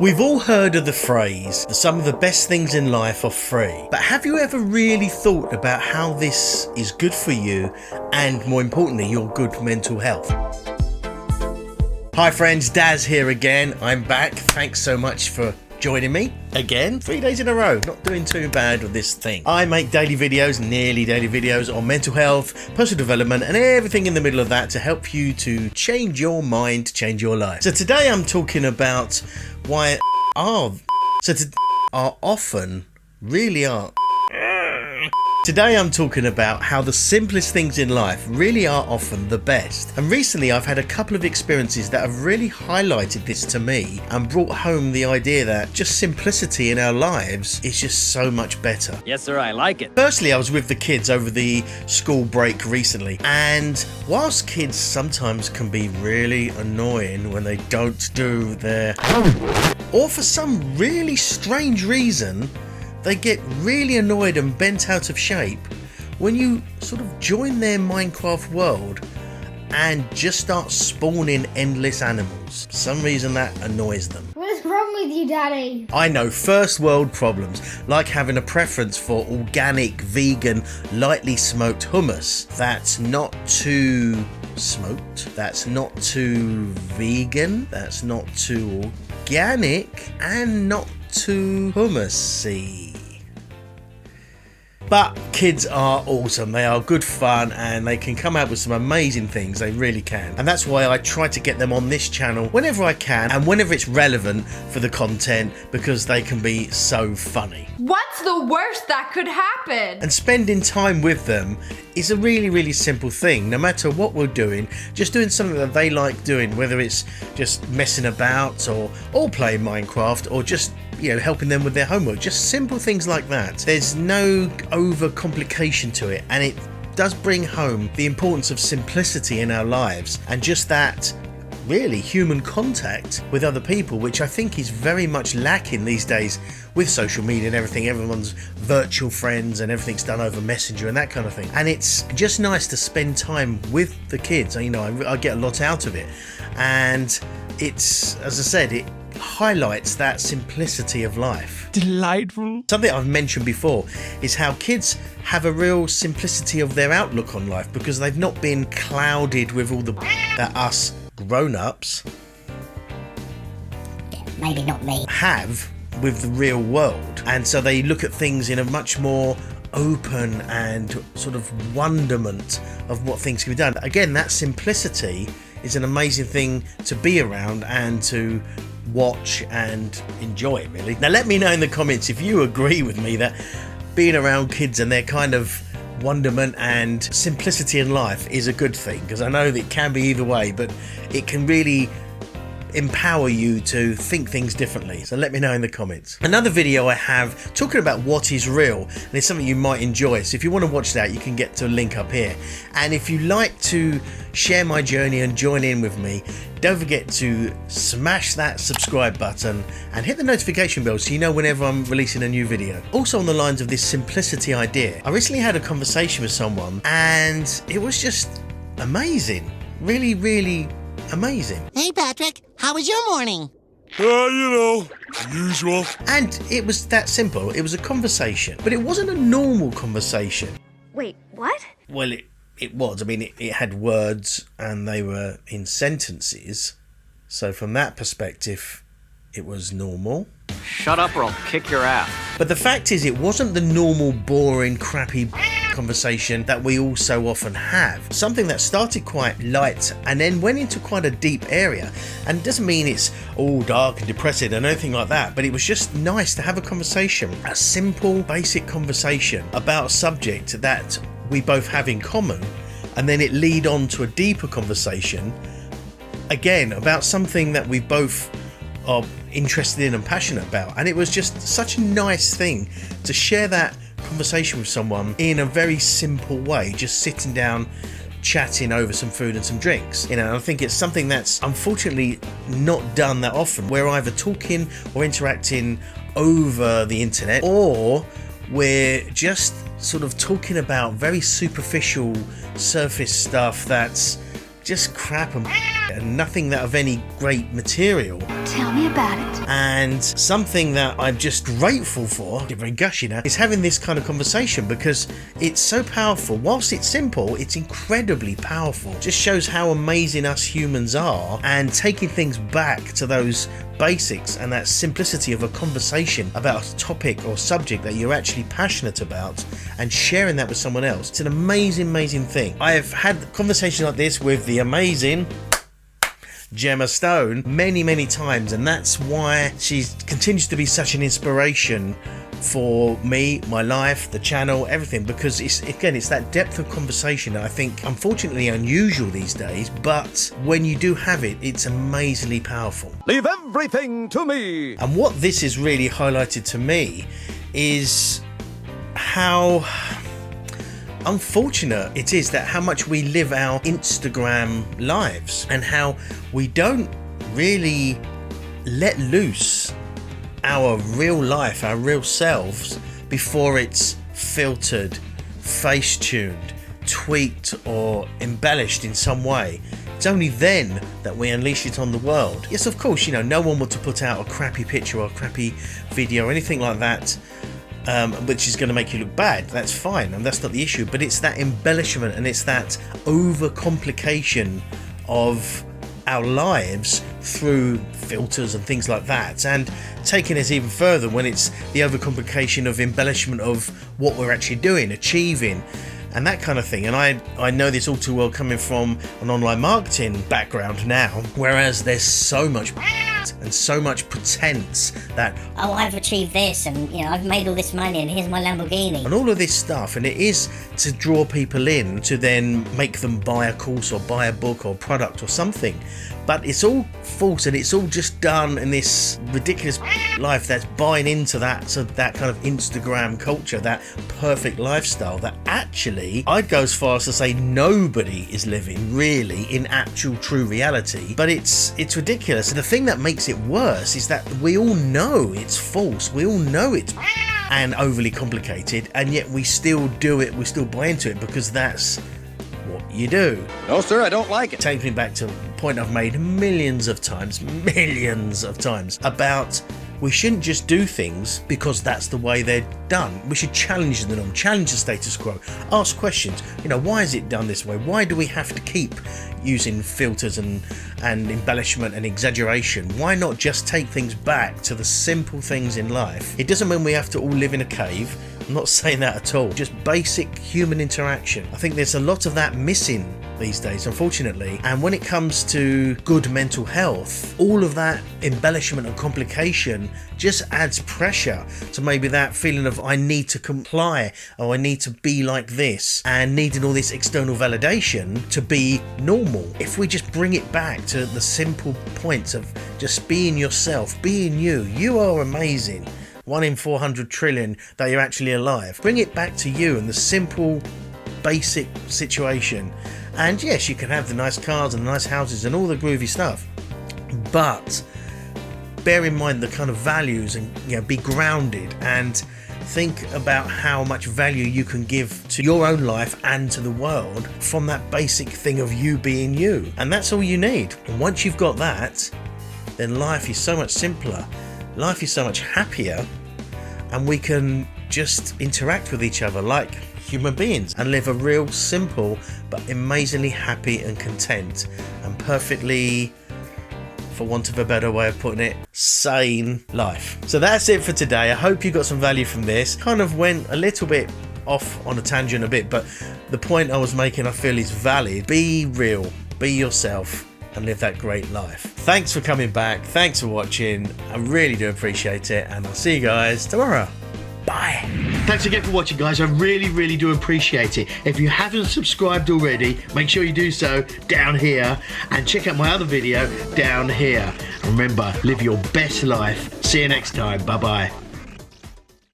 We've all heard of the phrase that some of the best things in life are free, but have you ever really thought about how this is good for you and, more importantly, your good mental health? Hi friends, Daz here again. I'm back. Thanks so much for joining me again. 3 days in a row, not doing too bad with this thing. I make daily videos, nearly daily videos on mental health, personal development and everything in the middle of that to help you to change your mind, change your life. So today I'm talking about why are often really are. Today I'm talking about how the simplest things in life really are often the best. And recently I've had a couple of experiences that have really highlighted this to me and brought home the idea that just simplicity in our lives is just so much better. Yes sir, I like it. Firstly, I was with the kids over the school break recently, and whilst kids sometimes can be really annoying when they don't do their homework, or for some really strange reason they get really annoyed and bent out of shape when you sort of join their Minecraft world and just start spawning endless animals. For some reason that annoys them. What is wrong with you, Daddy? I know, first world problems, like having a preference for organic, vegan, lightly smoked hummus that's not too smoked, that's not too vegan, that's not too organic, and not too hummusy. But kids are awesome, they are good fun and they can come out with some amazing things, they really can. And that's why I try to get them on this channel whenever I can and whenever it's relevant for the content, because they can be so funny. What's the worst that could happen? And spending time with them is a really, really simple thing. No matter what we're doing, just doing something that they like doing, whether it's just messing about or playing Minecraft or just, you know, helping them with their homework, just simple things like that. There's no over complication to it, and it does bring home the importance of simplicity in our lives and just that really human contact with other people, which I think is very much lacking these days with social media and everything. Everyone's virtual friends and everything's done over Messenger and that kind of thing, and it's just nice to spend time with the kids. You know, I get a lot out of it, and it's, as I said, it highlights that simplicity of life. Delightful. Something I've mentioned before is how kids have a real simplicity of their outlook on life because they've not been clouded with all the that us grown-ups, Maybe not me. have with the real world, and so they look at things in a much more open and sort of wonderment of what things can be done. Again, that simplicity is an amazing thing to be around and to watch and enjoy, really. Now let me know in the comments if you agree with me that being around kids and their kind of wonderment and simplicity in life is a good thing, because I know that it can be either way, but it can really empower you to think things differently. So let me know in the comments. Another video I have talking about what is real, and it's something you might enjoy, so if you want to watch that you can get to a link up here. And if you like to share my journey and join in with me, don't forget to smash that subscribe button and hit the notification bell so you know whenever I'm releasing a new video. Also, on the lines of this simplicity idea, I recently had a conversation with someone and it was just amazing. Really, really amazing. Hey, Patrick, how was your morning? You know, usual. And it was that simple. It was a conversation, but it wasn't a normal conversation. Wait, what? Well, it was. I mean, it had words and they were in sentences. So from that perspective, it was normal. Shut up or I'll kick your ass. But the fact is, it wasn't the normal, boring, crappy conversation that we all so often have. Something that started quite light and then went into quite a deep area. And it doesn't mean it's all dark and depressing and anything like that, but it was just nice to have a conversation, a simple, basic conversation about a subject that we both have in common, and then it lead on to a deeper conversation, again, about something that we both are interested in and passionate about. And it was just such a nice thing to share that conversation with someone in a very simple way, just sitting down chatting over some food and some drinks. You know, I think it's something that's unfortunately not done that often. We're either talking or interacting over the internet, or we're just sort of talking about very superficial surface stuff that's just crap and nothing that of any great material. Tell me about it. And something that I'm just grateful for, I'm very gushy now, is having this kind of conversation, because it's so powerful. Whilst it's simple, it's incredibly powerful. It just shows how amazing us humans are, and taking things back to those basics and that simplicity of a conversation about a topic or subject that you're actually passionate about and sharing that with someone else. It's an amazing thing. I have had conversations like this with the amazing Gemma Stone many times, and that's why she continues to be such an inspiration for me, my life, the channel, everything, because it's that depth of conversation that I think unfortunately unusual these days, but when you do have it, it's amazingly powerful. Leave everything to me. And what this has really highlighted to me is how unfortunate it is that how much we live our Instagram lives, and how we don't really let loose our real life, our real selves, before it's filtered, face-tuned, tweaked or embellished in some way. It's only then that we unleash it on the world. Yes, of course, you know, no one wants to put out a crappy picture or a crappy video or anything like that, which is going to make you look bad. That's fine, and that's not the issue, but it's that embellishment and it's that overcomplication of our lives through filters and things like that, and taking it even further when it's the overcomplication of embellishment of what we're actually doing, achieving, and that kind of thing. And I know this all too well coming from an online marketing background now, whereas there's so much and so much pretense that, Oh, I've achieved this, and you know, I've made all this money, and here's my Lamborghini. and all of this stuff, and it is to draw people in to then make them buy a course or buy a book or product or something. But it's all false, and it's all just done in this ridiculous life that's buying into that kind of Instagram culture, that perfect lifestyle that actually I'd go as far as to say nobody is living really in actual true reality. But it's ridiculous. And the thing that makes it worse is that we all know it's false, we all know it's and overly complicated, and yet we still do it, we still buy into it, because that's what you do. No, sir, I don't like it. Taking me back to a point I've made millions of times about we shouldn't just do things because that's the way they're done. We should challenge the norm, challenge the status quo, ask questions. You know, why is it done this way? Why do we have to keep using filters and embellishment and exaggeration? Why not just take things back to the simple things in life? It doesn't mean we have to all live in a cave. I'm not saying that at all. Just basic human interaction. I think there's a lot of that missing these days, unfortunately. And when it comes to good mental health, all of that embellishment and complication just adds pressure to maybe that feeling of I need to comply, or I need to be like this, and needing all this external validation to be normal. If we just bring it back to the simple points of just being yourself, being you, you are amazing. 1 in 400 trillion that you're actually alive. Bring it back to you and the simple, basic situation. And yes, you can have the nice cars and the nice houses and all the groovy stuff, but bear in mind the kind of values, and you know, be grounded and think about how much value you can give to your own life and to the world from that basic thing of you being you. And that's all you need. And once you've got that, then life is so much simpler, life is so much happier, and we can just interact with each other like human beings and live a real simple but amazingly happy and content and perfectly, for want of a better way of putting it, sane life. So that's it for today. I hope you got some value from this. Kind of went a little bit off on a tangent a bit, but the point I was making I feel is valid. Be real, be yourself, and live that great life. Thanks for coming back. Thanks for watching. I really do appreciate it, and I'll see you guys tomorrow. Bye. Thanks again for watching, guys. I really do appreciate it. If you haven't subscribed already, make sure you do so down here, and check out my other video down here. Remember, live your best life. See you next time. Bye bye.